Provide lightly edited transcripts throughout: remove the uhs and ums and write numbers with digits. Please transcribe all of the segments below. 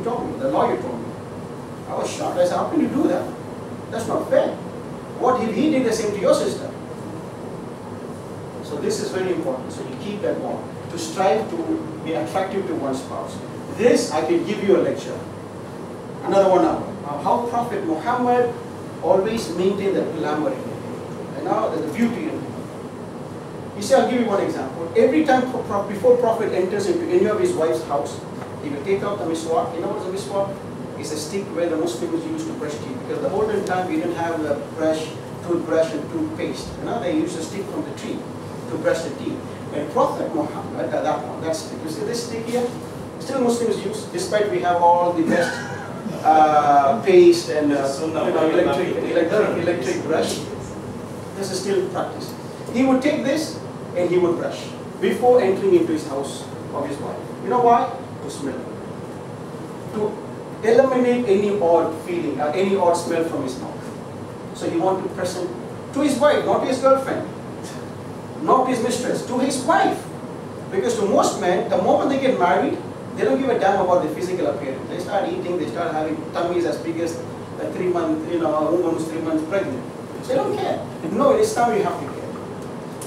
He told me, the lawyer told me. I was shocked. I said, how can you do that? That's not fair. What if he did the same to your sister? So this is very important. So you keep that bond. To strive to be attractive to one's spouse. This, I can give you a lecture. Another 1 hour. How Prophet Muhammad always maintained the glamour in it. And now the beauty in it. You see, I'll give you one example. Every time before Prophet enters into any of his wife's house, he will take out the miswak. You know what's a miswak? It's a stick where the Muslims used to brush teeth. Because the olden time we didn't have the toothbrush and toothpaste. You know, they used a stick from the tree to brush the teeth. And Prophet Muhammad, that stick, you see this stick here? Still Muslims use, despite we have all the best paste and electric brush. This is still practice. He would take this and he would brush before entering into his house of his wife. You know why? To smell. To eliminate any odd feeling, any odd smell from his mouth. So he wanted to present to his wife, not to his girlfriend, not to his mistress, to his wife. Because to most men, the moment they get married, they don't give a damn about the physical appearance. They start eating, they start having tummies as big as a 3 month, a woman who's 3 months pregnant. They don't care. No, in Islam you have to care.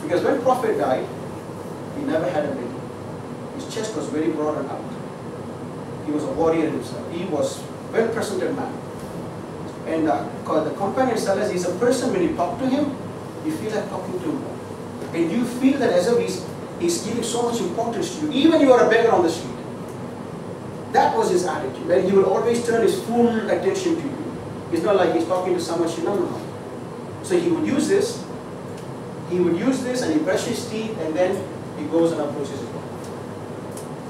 Because when Prophet died, he never had a baby. His chest was very broad and out. He was a warrior himself. He was a well-presented man. And the companion tells us he's a person, when you talk to him, you feel like talking to him. And you feel that as if he's giving so much importance to you. Even you are a beggar on the street. That was his attitude. And he will always turn his full attention to you. It's not like he's talking to someone, no. So he would use this. He would use this and he brushes his teeth and then he goes and approaches his wife.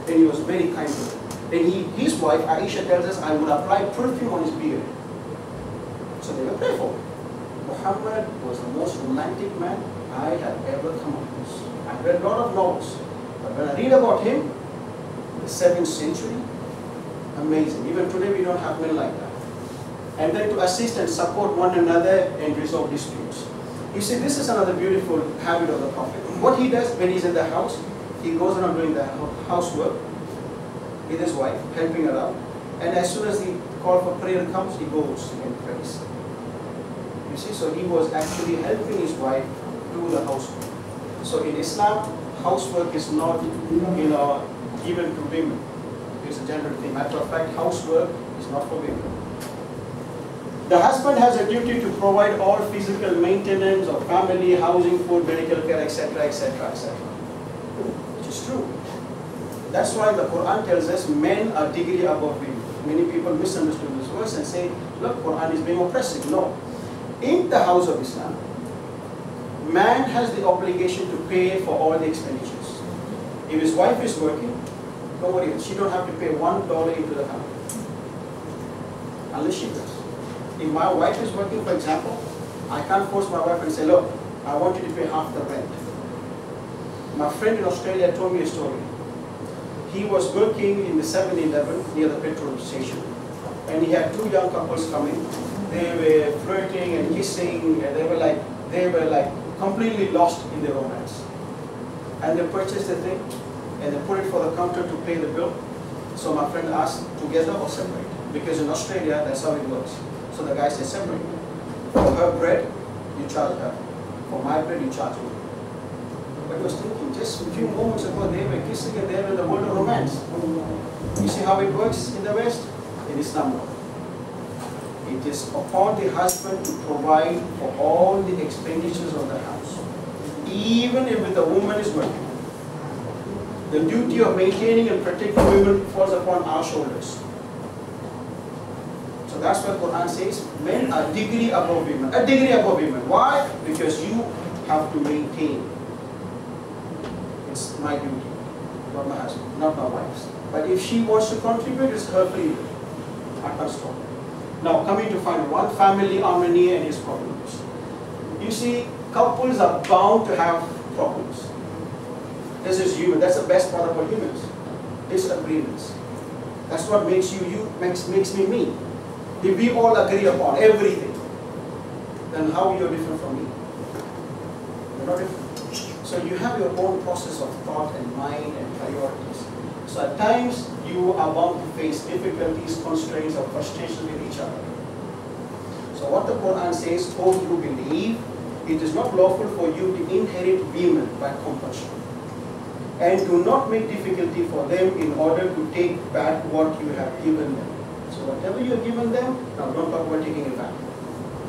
And he was very kind to her. And his wife, Aisha, tells us, I would apply perfume on his beard. So they were praying for him. Muhammad was the most romantic man I have ever come across. I've read a lot of novels. But when I read about him, the 7th century, amazing. Even today we don't have men like that. And then to assist and support one another and resolve disputes. You see, this is another beautiful habit of the Prophet. What he does when he's in the house, he goes around doing the housework with his wife, helping her out. And as soon as the call for prayer comes, he goes and prays. You see, so he was actually helping his wife do the housework. So in Islam, housework is not, given to women. It's a gender thing. Matter of fact, housework is not for women. The husband has a duty to provide all physical maintenance of family, housing, food, medical care, etc., etc., etc. Which is true. That's why the Quran tells us men are degree above women. Many people misunderstood this verse and say, look, Quran is being oppressive. No. In the house of Islam, man has the obligation to pay for all the expenditures. If his wife is working, don't worry, she don't have to pay $1 into the family. Unless she does. If my wife is working, for example, I can't force my wife and say, look, I want you to pay half the rent. My friend in Australia told me a story. He was working in the 7-Eleven near the petrol station. And he had 2 young couples coming. They were flirting and kissing, and they were like completely lost in their romance. And they purchased the thing, and they put it for the counter to pay the bill. So my friend asked, together or separate? Because in Australia, that's how it works. So the guy said, separate. For her bread, you charge her. For my bread, you charge me. But I was thinking, just a few moments ago, they were kissing and they were in the world of romance. You see how it works in the West? In Islam. It is upon the husband to provide for all the expenditures of the house. Even if the woman is working. The duty of maintaining and protecting women falls upon our shoulders. So that's why Quran says, men are a degree above women. A degree above women. Why? Because you have to maintain. It's my duty, not my husband, not my wife's. But if she wants to contribute, it's her freedom. I can't stop her. Now, coming to final one, family harmony and its problems. You see, couples are bound to have problems. This is human. That's the best part about humans. Disagreements. That's what makes you, makes me me. If we all agree upon everything, then how are you different from me? You're not different. So you have your own process of thought and mind and priorities. So at times, you you are bound to face difficulties, constraints, or frustrations with each other. So what the Quran says, "Oh, you believe, it is not lawful for you to inherit women by compulsion. And do not make difficulty for them in order to take back what you have given them." So whatever you have given them, now don't talk about taking it back.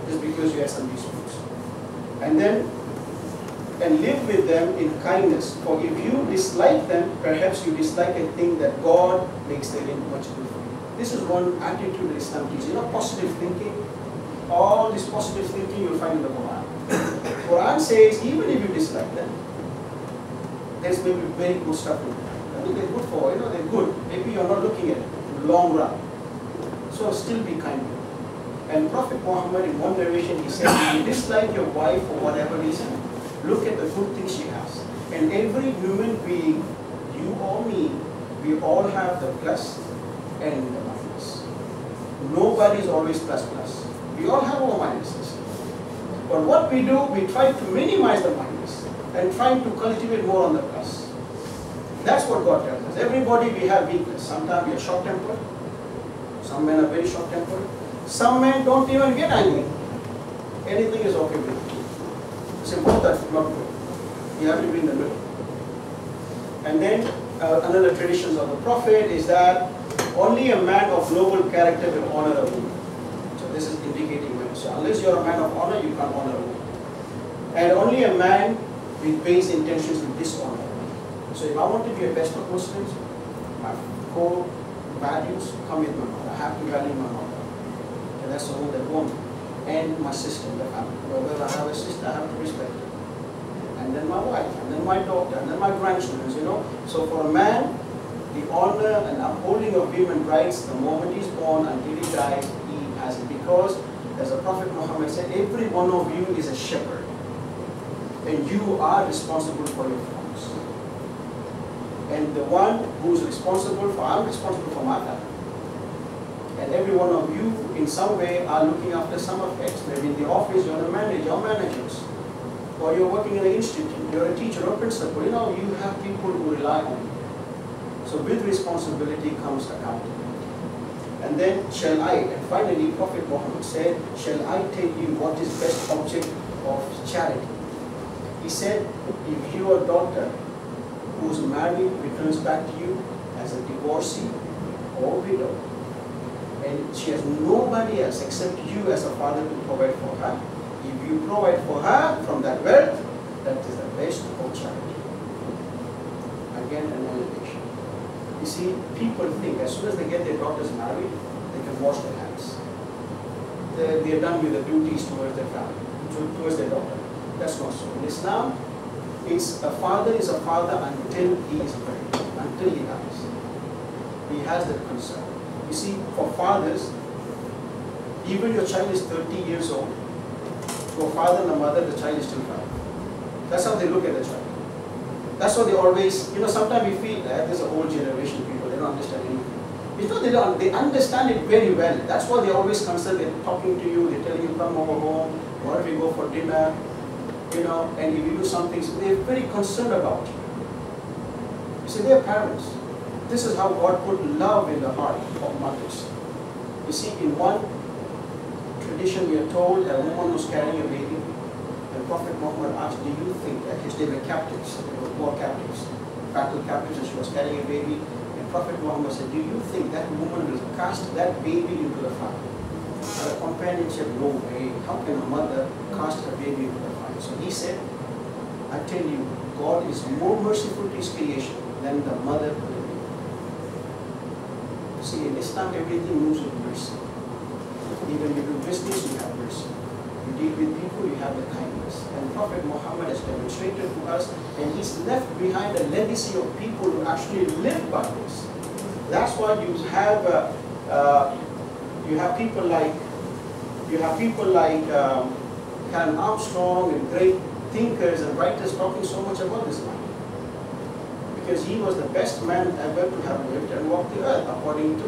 Just because you have some disputes. And then, and live with them in kindness. For if you dislike them, perhaps you dislike a thing that God makes therein much good for you. This is one attitude that Islam teaches. You know, positive thinking. All this positive thinking you'll find in the Quran. Quran says, even if you dislike them, there's maybe very good stuff in them. I mean, they're good for, they're good. Maybe you're not looking at it in the long run. So still be kind to them. And Prophet Muhammad, in one narration, he said, if you dislike your wife for whatever reason, look at the good things she has. And every human being, you or me, we all have the plus and the minus. Nobody is always plus plus. We all have our minuses. But what we do, we try to minimize the minus and try to cultivate more on the plus. That's what God tells us. Everybody, we have weakness. Sometimes we are short-tempered. Some men are very short-tempered. Some men don't even get angry. Anything is okay with you. It's important, not good. You have to be in the middle. And then another tradition of the Prophet is that only a man of noble character will honor a woman. So this is indicating men. So unless you're a man of honor, you can't honor a woman. And only a man with base intentions will dishonor a woman. So if I want to be a best of Muslims, my core values come with my mother. I have to value my mother. And that's the one that won't. And my sister in the family. Whether I have a sister, I have to respect her. And then my wife, and then my daughter, and then my grandchildren, So for a man, the honor and upholding of women's rights, the moment he's born until he dies, he has it. Because, as the Prophet Muhammad said, every one of you is a shepherd. And you are responsible for your flocks. And the one who's responsible for, I'm responsible for my family. And every one of you, in some way, are looking after some effects. Maybe in the office, you're a manager, you're managers. Or you're working in an institute, you're a teacher or principal. You have people who rely on you. So with responsibility comes accountability. And then, shall I, and finally, Prophet Muhammad said, shall I tell you what is best object of charity? He said, if your daughter who's married returns back to you as a divorcee or widow, and she has nobody else except you as a father to provide for her, if you provide for her from that wealth, that is the best of charity. Again, an elevation. You see, people think as soon as they get their daughters married, they can wash their hands. They're done with the duties towards their family, towards their daughter. That's not so. In Islam, a father is a father until he is married, until he dies. He has that concern. You see, for fathers, even your child is 30 years old, to a father and a mother, the child is still 5. That's how they look at the child. That's why they always, sometimes we feel that there's a whole generation of people, they don't understand anything. They understand it very well. That's why they're always concerned, they're talking to you, they're telling you, come over home, what if we go for dinner, and if you do something, so they're very concerned about you. You see, they're parents. This is how God put love in the heart of mothers. You see, in one tradition we are told a woman was carrying a baby, and Prophet Muhammad asked, do you think that they were captives, they were war captives, battle captives, and she was carrying a baby, and Prophet Muhammad said, do you think that woman will cast that baby into the fire? And the companion said, no way, how can a mother cast her baby into the fire? So he said, I tell you, God is more merciful to his creation than the mother to the baby. See, in Islam, everything moves with mercy. Even when you do business, you have mercy. You deal with people, you have the kindness. And Prophet Muhammad has demonstrated to us, and he's left behind a legacy of people who actually live by this. That's why you have people like Kowloon Armstrong and great thinkers and writers talking so much about this man. Because he was the best man ever to have lived and walked the earth, according to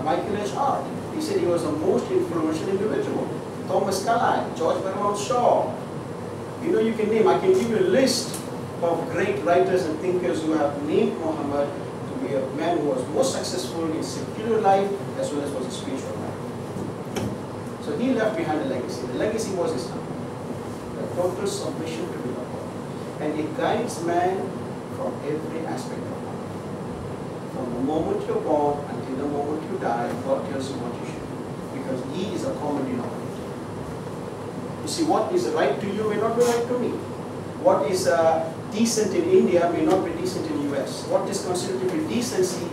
Michael H. Hart. He said he was the most influential individual. Thomas Carlyle, George Bernard Shaw. You can name, I can give you a list of great writers and thinkers who have named Muhammad to be be a man who was more successful in secular life as well as was a spiritual life. So he left behind a legacy. The legacy was Islam, the total submission to the Lord. And it guides man from every aspect of life. From the moment you're born until the moment you die, God tells you what you should do. Because He is a common denominator. You see, what is right to you may not be right to me. What is decent in India may not be decent in the US. What is considered to be decency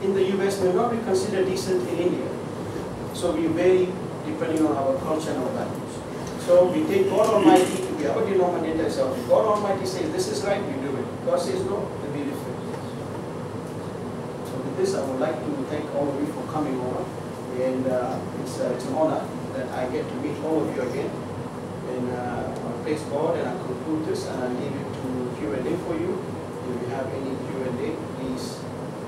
in the US may not be considered decent in India. So we vary depending on our culture and our values. So we take God Almighty to be our denominator. So if God Almighty says this is right, we do it. God says no, then we different. So with this, I would like to thank all of you for coming over. And it's an honor that I get to meet all of you again. And I praise God, and I conclude this, and I leave it to Q&A for you. If you have any Q&A, please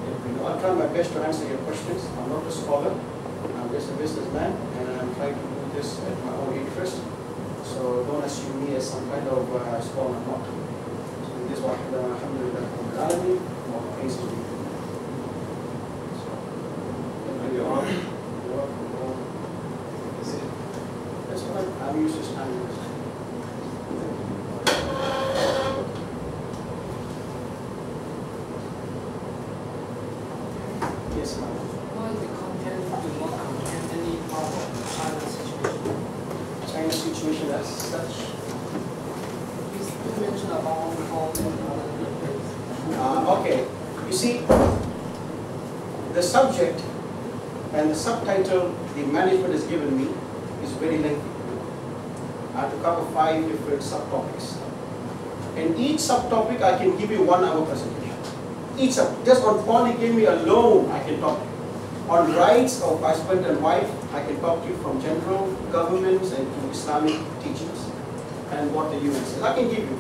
let me know. I'll try my best to answer your questions. I'm not a scholar. I'm just a businessman, and I'm trying to do this at my own interest. So don't assume me as some kind of scholar. I'm not. So in this, alhamdulillah, more praise to you. So, thank you all. That's what I'm used to standing. Yes, ma'am. Why the content do not contain any part of China's situation? China's situation as such. You mentioned about all the other places. Okay. You see, the subject and the subtitle the management has given me is very lengthy. I have to cover 5 different subtopics. And each subtopic I can give you 1 hour presentation. Each just on polygamy alone I can talk to you. On rights of husband and wife, I can talk to you from general governments and to Islamic teachings and what the UN says. I can give you.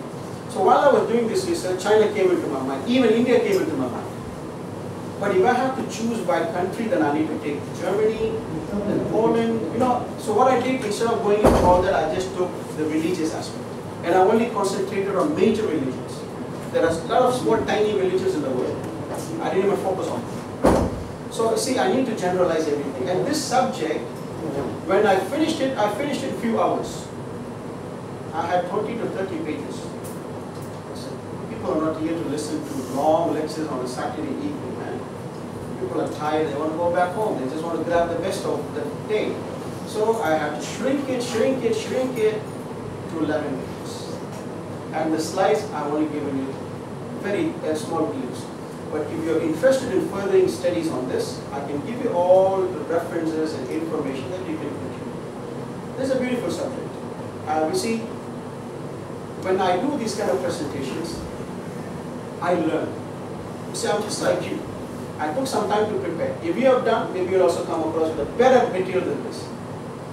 So while I was doing this research, China came into my mind. Even India came into my mind. But if I have to choose by country, then I need to take Germany, then Poland, So what I did, instead of going into all that, I just took the religious aspect. And I only concentrated on major religions. There are a lot of small, tiny religions in the world. I didn't even focus on them. So see, I need to generalize everything. And this subject, when I finished it in a few hours. I had 20 to 30 pages. People are not here to listen to long lectures on a Saturday evening, man. People are tired, they want to go back home. They just want to grab the best of the day. So I had to shrink it to 11 pages. And the slides, I've only given you very small glimpse. But if you're interested in furthering studies on this, I can give you all the references and information that you can continue. This is a beautiful subject. You see, when I do these kind of presentations, I learn. You see, I'm just like you. I took some time to prepare. If you have done, maybe you'll also come across with a better material than this.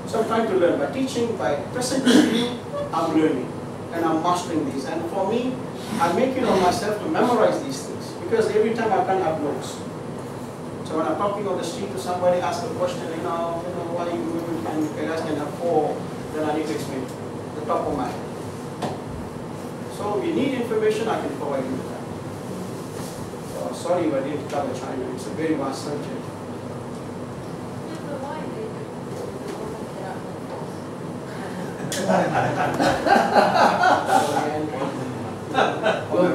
So I'm trying to learn by teaching, by presenting to you, I'm learning. And I'm mastering these. And for me, I make it on myself to memorize these things. Because every time I can't have notes. So when I'm talking on the street to somebody, ask a question, why you moving, and you guys can have 4, then I need to explain it, the top of my head. So if you need information, I can provide you with that. So sorry if I didn't cover China. It's a very vast subject.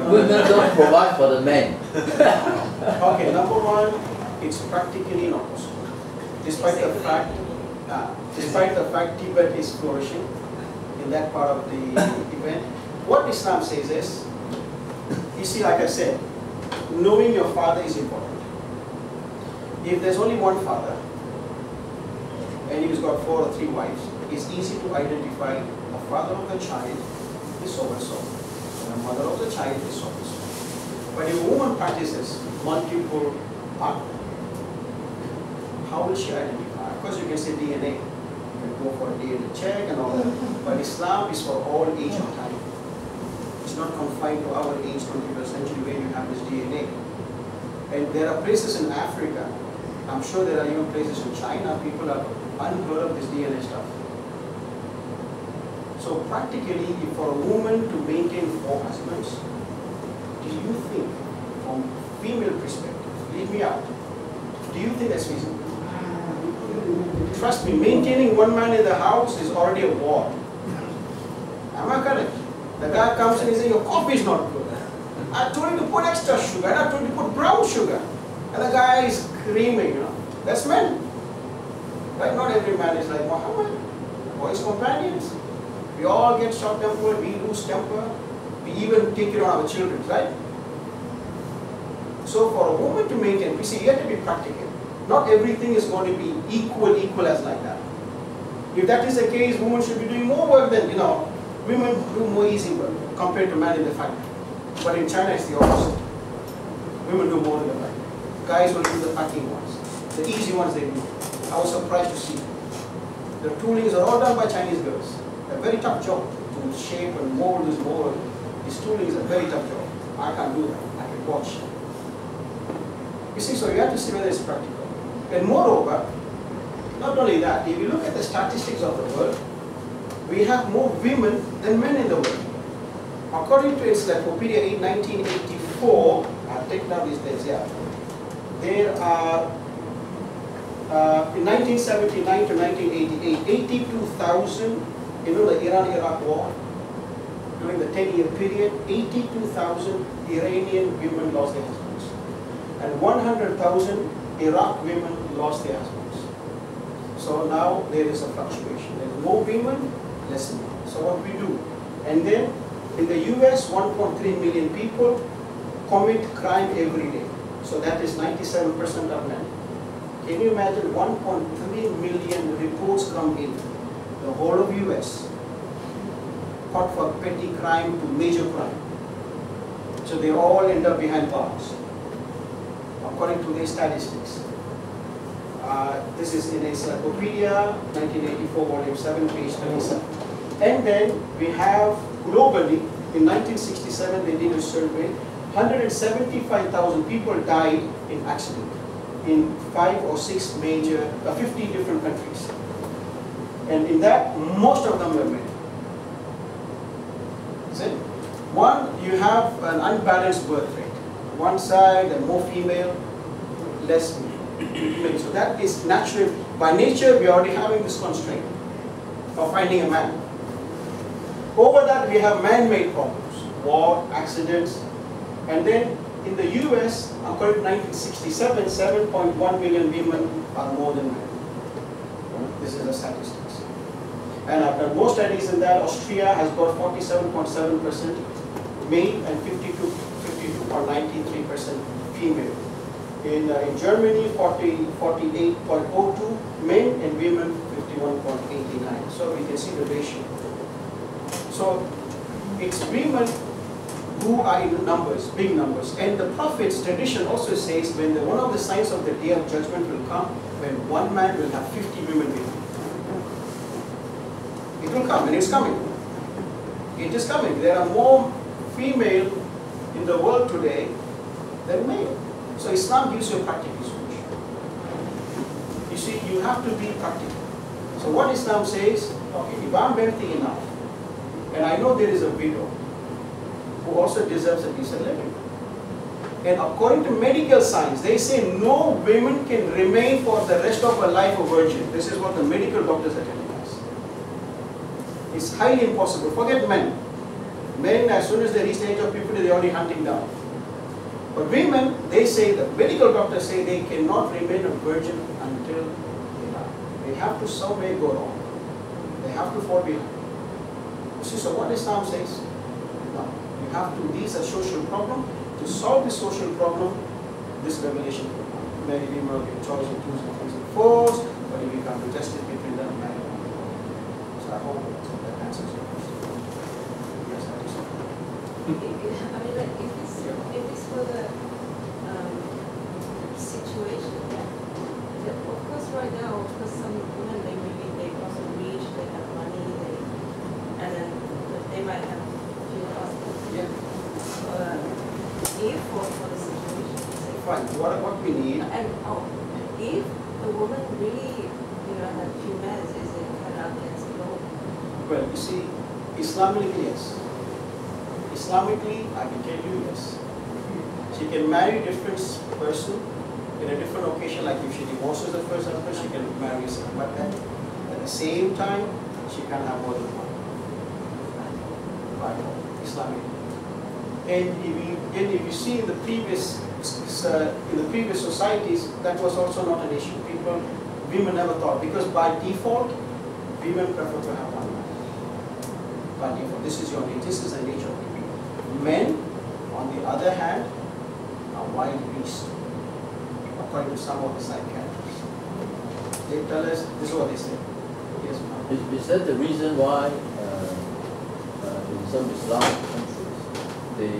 Women don't provide for the men. Okay, number 1, it's practically not possible. Despite the fact Tibet is flourishing in that part of the event. What Islam says is, you see, like I said, knowing your father is important. If there's only one father, and he's got 4 or 3 wives, it's easy to identify the father of the child is so-and-so, and the mother of the child is so-and-so. But if a woman practices multiple partners, how will she identify? Of course, you can say DNA. You can go for a DNA check and all that. But Islam is for all age of time. It's not confined to our age, 21st century, where you have this DNA. And there are places in Africa, I'm sure there are even places in China, people have unheard of this DNA stuff. So practically, for a woman to maintain 4 husbands, do you think, from female perspective, leave me out. Do you think that's feasible? Trust me, maintaining one man in the house is already a war. Am I correct? The guy comes and he says, your coffee is not good. I told you to put extra sugar, and I told you to put brown sugar. And the guy is screaming, you know. That's men. Right? Not every man is like Muhammad or his companions. We all get short-tempered, we lose temper, we even take it on our children, right? So for a woman to maintain, you see, you have to be practical. Not everything is going to be equal as like that. If that is the case, women should be doing more work than, women do more easy work compared to men in the factory. But in China, it's the opposite. Women do more than the factory. Guys will do the packing ones. The easy ones they do. I was surprised to see. The toolings are all done by Chinese girls. A very tough job to shape and mold this mold. These toolings are a very tough job. I can't do that. I can watch. You see, so you have to see whether it's practical. And moreover, not only that, if you look at the statistics of the world, we have more women than men in the world. According to Encyclopedia 1984, I'll take down these days, yeah. There are, in 1979 to 1988, 82,000, the Iran-Iraq war, during the 10-year period, 82,000 Iranian women lost their husbands. And 100,000 Iraq women lost their husbands. So now there is a fluctuation. There is more women, less men. So what we do? And then in the US, 1.3 million people commit crime every day. So that is 97% of men. Can you imagine 1.3 million reports come in the whole of US, caught for petty crime to major crime. So they all end up behind bars, according to their statistics. This is in Encyclopedia, 1984, volume 7, page 27. And then we have globally, in 1967, they did a survey, 175,000 people died in accident in 5 or 6 major, 50 different countries. And in that, most of them were men. See? One, you have an unbalanced birth rate. One side, more female, less male. So that is natural. By nature, we are already having this constraint of finding a man. Over that, we have man-made problems, war, accidents, and then in the US, according to 1967, 7.1 million women are more than men. This is the statistics. And I've done more studies in that. Austria has got 47.7% male and 52.93% female. In Germany, 48.02 men and women 51.89. So we can see the ratio. So it's women who are in numbers, big numbers. And the Prophet's tradition also says when one of the signs of the day of judgment will come, when one man will have 50 women with him. It will come, and it's coming. It is coming. There are more female in the world today than male. So Islam gives you a practical solution. You see, you have to be practical. So what Islam says, okay, if I'm wealthy enough, and I know there is a widow who also deserves a decent living. And according to medical science, they say no woman can remain for the rest of her life a virgin. This is what the medical doctors are telling us. It's highly impossible. Forget men. Men, as soon as they reach the age of puberty, they're already hunting down. But women, they say, the medical doctors say they cannot remain a virgin until they die. They have to somewhere go wrong. They have to fall behind. You see, so what Islam says? No. You have to, these are social problems. To solve this social problem, this revelation will come. Many women will be choice of twos and threes and fours, but if you come to justice between them, man and woman. So I hope that answers your question. Yes, that is so. I mean, like, if this were the situation, that of course right now, of course some women, they also rich, they have money, and then they might have a few husbands. Yeah. If for the situation, say, Fine. What we need. and if the woman really, had few men, is it kind of against the law? Well, you see, Islamically, yes. Islamically, I can tell you yes. She can marry a different person In a different occasion, like if she divorces the first husband, she can marry a second. But at the same time, she can have more than one. Right? Islamic. And if you see in the previous societies, that was also not an issue. Women never thought, because by default, women prefer to have one man. By default, this is the nature of people. Men, on the other hand, are wild beasts, according to some of the psychiatrists. They tell us, this is what they say. Yes, is that the reason why in some Islamic countries they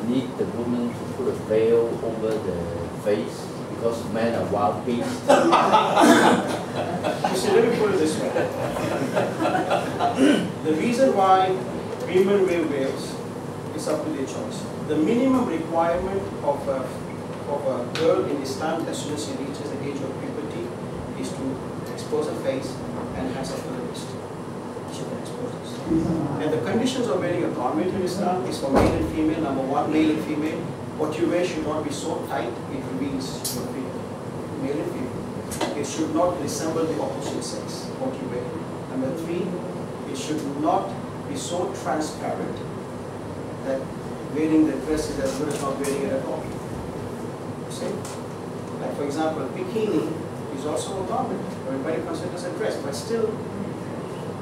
need the woman to put a veil over the face because men are wild beasts? You see, let me put it this way. The reason why women wear veils is up to their choice. The minimum requirement of a girl in Islam as soon as she reaches the age of puberty is to expose her face and hands up to the wrist. She can expose this. And the conditions of wearing a garment in Islam is for male and female. Number one, male and female. What you wear should not be so tight it reveals your figure. Male and female. It should not resemble the opposite sex, what you wear. Number three, it should not be so transparent that wearing the dress is as good as not wearing it at all. See? Like for example, bikini is also a garment. Everybody considers a dress, but still,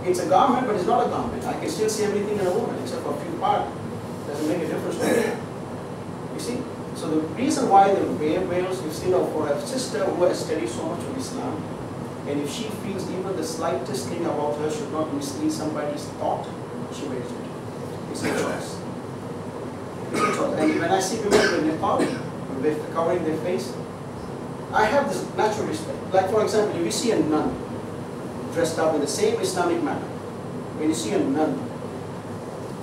it's a garment, but it's not a garment. I can still see everything in a woman, except for a few parts. Doesn't make a difference for me. You see? So the reason why they wear veils, you see, for a sister who has studied so much of Islam, and if she feels even the slightest thing about her should not mislead somebody's thought, she wears it. It's a choice. It's a choice. And when I see women with niqab, with covering their face, I have this natural respect. Like for example, if you see a nun dressed up in the same Islamic manner, when you see a nun,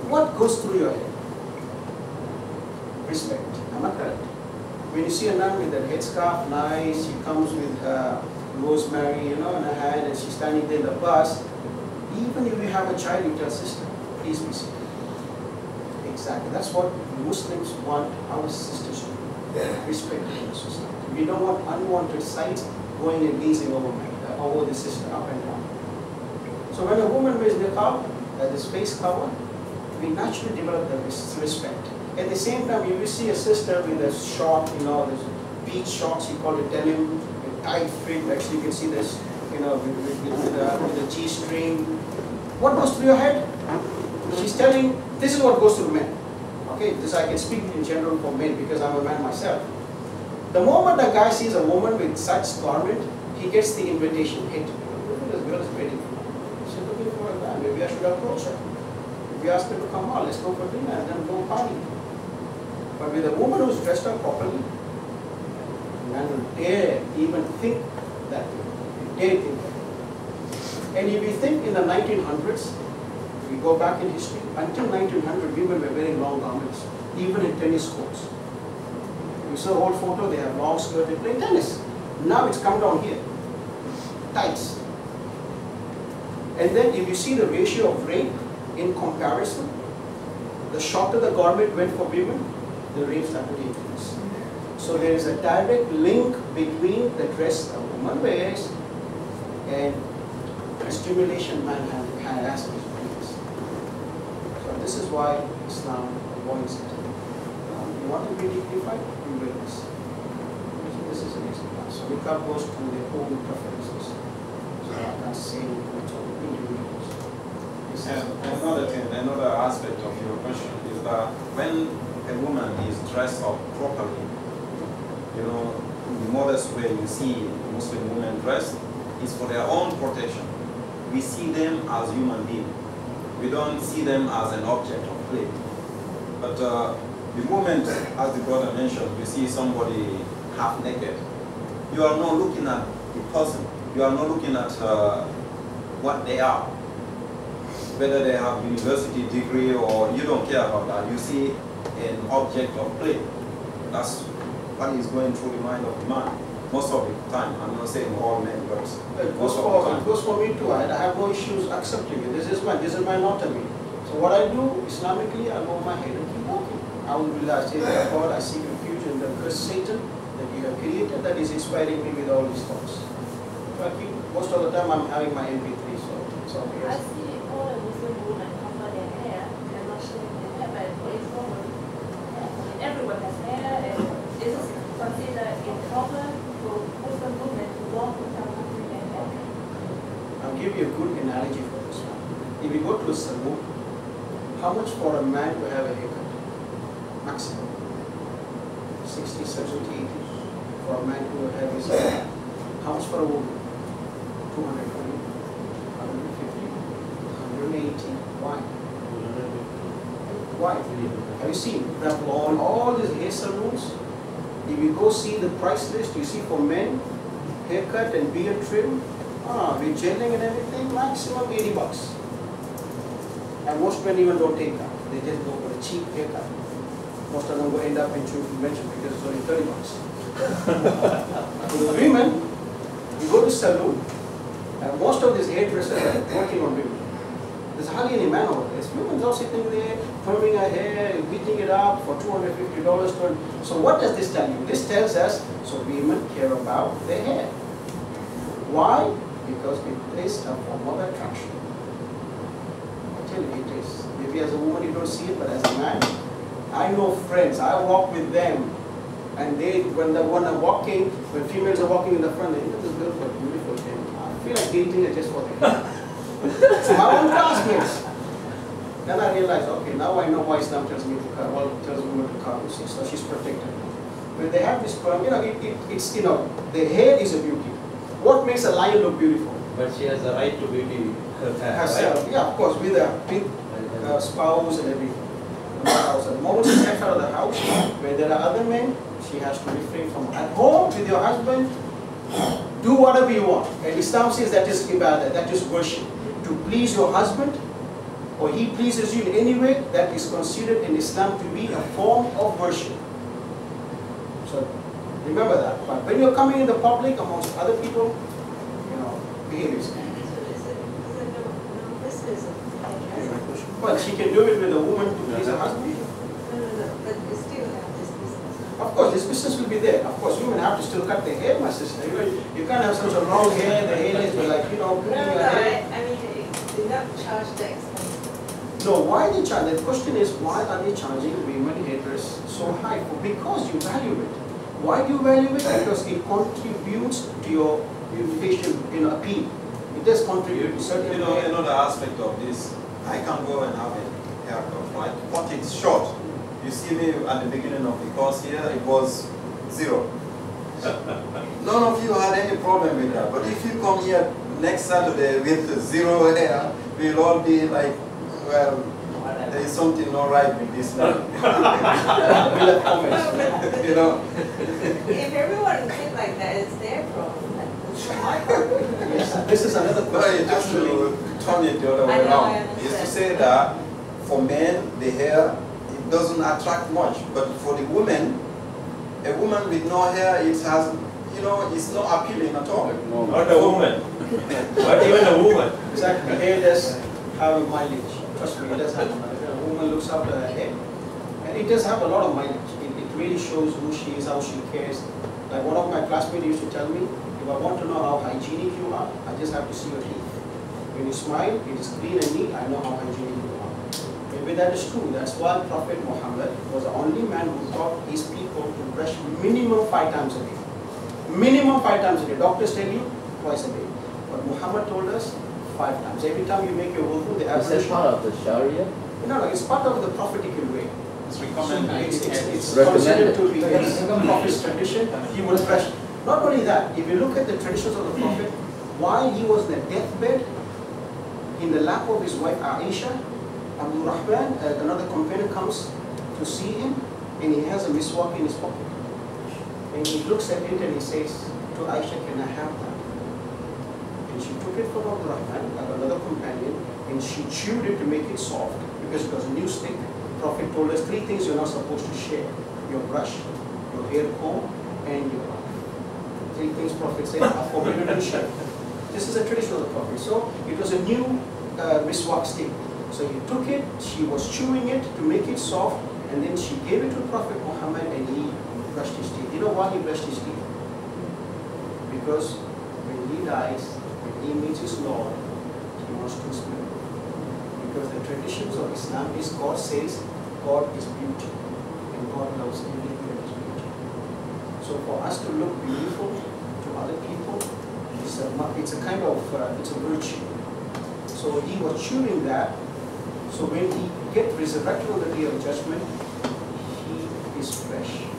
what goes through your head? Respect. Am I correct? When you see a nun with her headscarf, nice, she comes with her rosemary, in her hand, and she's standing there in the bus. Even if you have a child, you tell sister, please be seated. Exactly. That's what Muslims want our sisters to do. Respect in the society. We don't want unwanted sights going and gazing over the sister up and down. So when a woman wears niqab, this face cover, we naturally develop the respect. At the same time, if you see a sister with a short, this beach shorts, you call it denim, with tight fit, actually you can see this, with a G-string. What goes through your head? She's telling, this is what goes through men. Okay, this I can speak in general for men because I'm a man myself. The moment a guy sees a woman with such garment, he gets the invitation. Hey, this girl is waiting for me. She's looking for a guy. Maybe I should approach her. If we ask her to come on, let's go for dinner and then go party. But with a woman who's dressed up properly, man will dare even think that way. Dare think that way. And if we think in the 1900s, if we go back in history, until 1900, women were wearing long garments, even in tennis courts. You saw old photo, they have long skirts, they play tennis. Now it's come down here, tights. And then if you see the ratio of rape in comparison, the shorter the garment went for women, the rape started to increase. So there is a direct link between the dress a woman wears and the stimulation man has in his brains. So this is why Islam avoids it. You want to be dignified, you wear this. So this is an example. So niqab goes to their own preferences. So I'm not saying it's all individuals. Another aspect of your question is that when a woman is dressed up properly, in the modest way you see Muslim women dressed, is for their own protection. We see them as human beings. We don't see them as an object of play. But the moment, as the brother mentioned, you see somebody half naked, you are not looking at the person. You are not looking at what they are. Whether they have university degree or you don't care about that. You see an object of play. That's what is going through the mind of the man. Most of the time, I'm not saying all men, but it goes for me too. I have no issues accepting it. This is my anatomy. So what I do Islamically, I bow my head and keep walking. I will realize, God, I seek refuge in the curse Satan, that you have created that is inspiring me with all these thoughts. So most of the time I'm having my MP3, so it's I obvious. see all the Muslim women cover their hair and not shave their hair, but what is wrong with everyone has hair, and this is considered improper for Muslim women to walk without covering their hair. I'll give you a good analogy for this one. If you go to a salon, how much for a man to have a haircut? Maximum 60, 70, 80 for a man to have his haircut. How much for a woman? 220, 150, 180. Why? Why? Have you seen Revlon, all these hair salons? If you go see the price list, you see for men, haircut and beard trim, with gelling and everything, maximum 80 bucks. And most men even don't take that. They just go for a cheap haircut. Most of them will end up in convention because it's only 30 bucks. For the women, you go to salon, and most of these hairdressers are working on women. There's hardly any man over there. Women are sitting there, combing her hair, beating it up for $250. So what does this tell you? This tells us, so women care about their hair. Why? Because it is a form of attraction. I tell you, it is. Maybe as a woman you don't see it, but as a man, I know friends, I walk with them, and they, when I'm walking, when females are walking in the front, they look, this girl got beautiful hair. I feel like dating her just for the hair. So my own classmates. Then I realized, okay, now I know why Islam tells me to cover, well, tells women to cover, so she's protected. When they have this sperm, it's, the hair is a beauty. What makes a lion look beautiful? But she has the right to beauty herself. Right? Yeah, of course, with a spouse and everything. The moment she steps out of the house, where there are other men, she has to refrain from. At home, with your husband, do whatever you want. And Islam says that is ibadah, that is worship. To please your husband, or he pleases you in any way, that is considered in Islam to be a form of worship. So remember that. But when you're coming in the public amongst other people, behave yourself. Well, she can do it with a woman to please her husband. No, but you still have this business. Of course, this business will be there. Of course, women have to still cut their hair, my sister. You can't have such a long hair, the hair is like, pulling your hair. I mean, they not charge the expense. No, why they charge? The question is, why are they charging women hairdress so high? Because you value it. Why do you value it? Because it contributes to your facial appeal. It does contribute to certain. Another aspect of this, I can go and have a haircut, right? But it's short. You see me at the beginning of the course here, it was 0. None of you had any problem with that. But if you come here next Saturday with 0 hair, we'll all be like, well, there is something not right with this man. If everyone thinks like that, it's their problem. Yes, this is another question. Just to turn it the other way around, is to say that for men, the hair, it doesn't attract much, but for the women, a woman with no hair, it has, it's not appealing at all. Not a woman. Not even a woman. Exactly. Hair does have a mileage. Trust me, it does have a mileage. A woman looks after her hair, and it does have a lot of mileage. It really shows who she is, how she cares. Like one of my classmates used to tell me, if I want to know how hygienic you are, I just have to see your teeth. When you smile, it is clean and neat, I know how hygienic you are. Maybe that is true. That's why Prophet Muhammad was the only man who taught his people to brush minimum 5 times a day. Minimum 5 times a day. Doctors tell you twice a day. But Muhammad told us 5 times. Every time you make your wudu, the average. Is that part of the Sharia? No, it's part of the prophetical way. It's recommended. It's considered to be the Prophet's tradition. He would brush. Not only that, if you look at the traditions of the Prophet, while he was in the deathbed, in the lap of his wife Aisha, Abdul Rahman, another companion, comes to see him, and he has a miswak in his pocket. And he looks at it and he says to Aisha, can I have that? And she took it from Abdul Rahman, another companion, and she chewed it to make it soft, because it was a new stick. The Prophet told us 3 things you're not supposed to share: your brush, your hair comb, and your wife. 3 things Prophet said are forbidden to share. This is a tradition of the Prophet. So it was a new miswak stick. So he took it, she was chewing it to make it soft, and then she gave it to Prophet Muhammad, and he brushed his teeth. You know why he brushed his teeth? Because when he dies, when he meets his Lord, he wants to smell. Because the traditions of Islam is God says God is beauty and God loves everything that is beauty. So for us to look beautiful to other people, it's a kind of, it's a virtue. So he was chewing that. So when he gets resurrected on the day of judgment, he is fresh.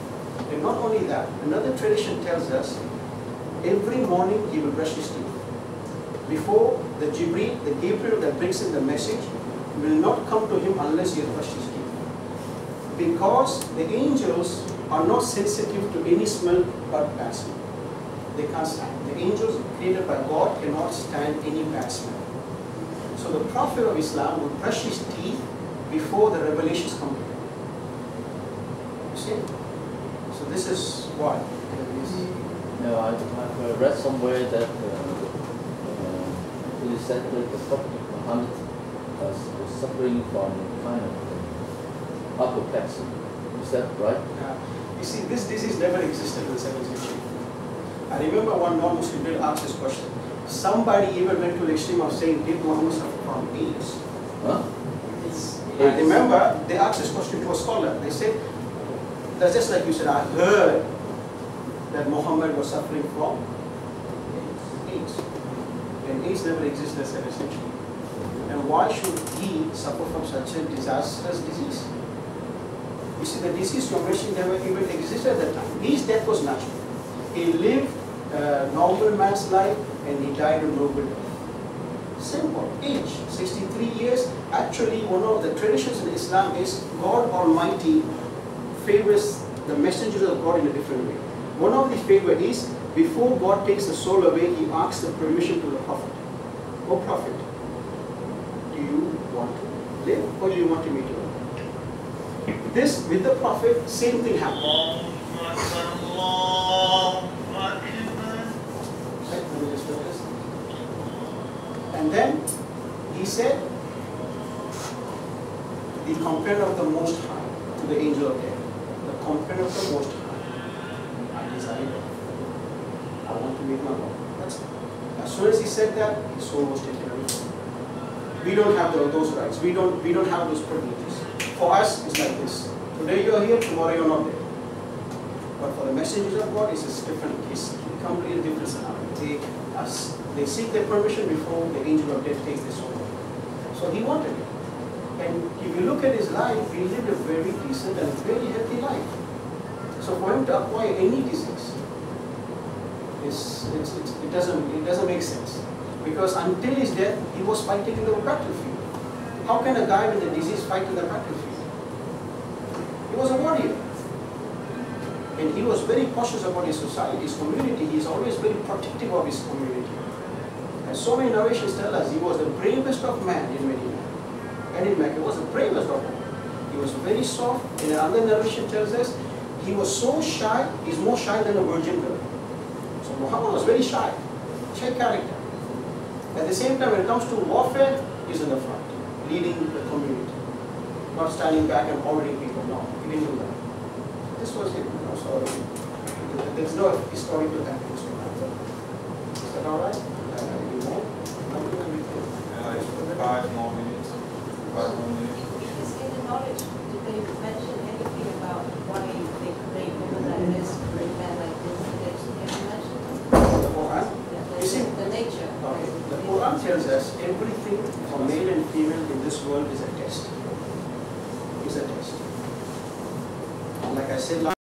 And not only that, another tradition tells us every morning he will brush his teeth. Before the Gabriel that brings in the message will not come to him unless he has brushed his teeth. Because the angels are not sensitive to any smell but bad smell. They can't stand. The angels created by God cannot stand any bad smell. So the Prophet of Islam would brush his teeth before the revelations come to him. You see? So this is why. No, I've read somewhere that it is said that the Prophet Muhammad was suffering from kind of apoplexy. Is that right? You see, this disease never existed in the 7th century. I remember one non-Muslim did ask this question. Somebody even went to the extreme of saying, did Muhammad suffer from AIDS? Huh? I remember they asked this question to a scholar. They said, that's just like you said, I heard that Muhammad was suffering from AIDS. And AIDS never existed in the 7th century. And why should he suffer from such a disastrous disease? You see, the disease you mentioned never even existed at that time. His death was natural. He lived a normal man's life and he died a noble death. Simple. Age, 63 years. Actually, one of the traditions in Islam is God Almighty favors the messengers of God in a different way. One of the favor is, before God takes the soul away, he asks the permission to the Prophet. Oh Prophet, do you want to live or do you want to meet your Lord? This, with the Prophet, same thing happened. And then he said, the companion of the Most High to the angel of death, the companion of the Most High, I desire death. I want to meet my Lord. That's it. As soon as he said that, his soul was taken away. We don't have those rights. We don't have those privileges. For us, it's like this. Today you're here, tomorrow you're not there. But for the messengers of God, it's a different case. A completely different scenario. They seek their permission before the angel of death takes their soul. So he wanted it. And if you look at his life, he lived a very decent and very healthy life. So for him to acquire any disease, it doesn't make sense. Because until his death, he was fighting in the battlefield. How can a guy with a disease fight in the battlefield? He was a warrior. And he was very cautious about his society, his community. He is always very protective of his community. And so many narrations tell us he was the bravest of men in Medina. And in Mecca, he was the bravest of men. He was very soft. And another narration tells us he was so shy, he's more shy than a virgin girl. So Muhammad was very shy. Shy character. At the same time, when it comes to warfare, he's in the front, leading the community. Not standing back and ordering people. No, he didn't do that. This was it. So there's no historical evidence for that. Is that all right? Five more minutes. 5 more minutes. Is in the knowledge, did they mention anything about why they create women like this, create men like this? Did they mention The Quran? You see, the nature? okay. The Quran tells us everything for male and female in this world is a test. Is a test. And like I said last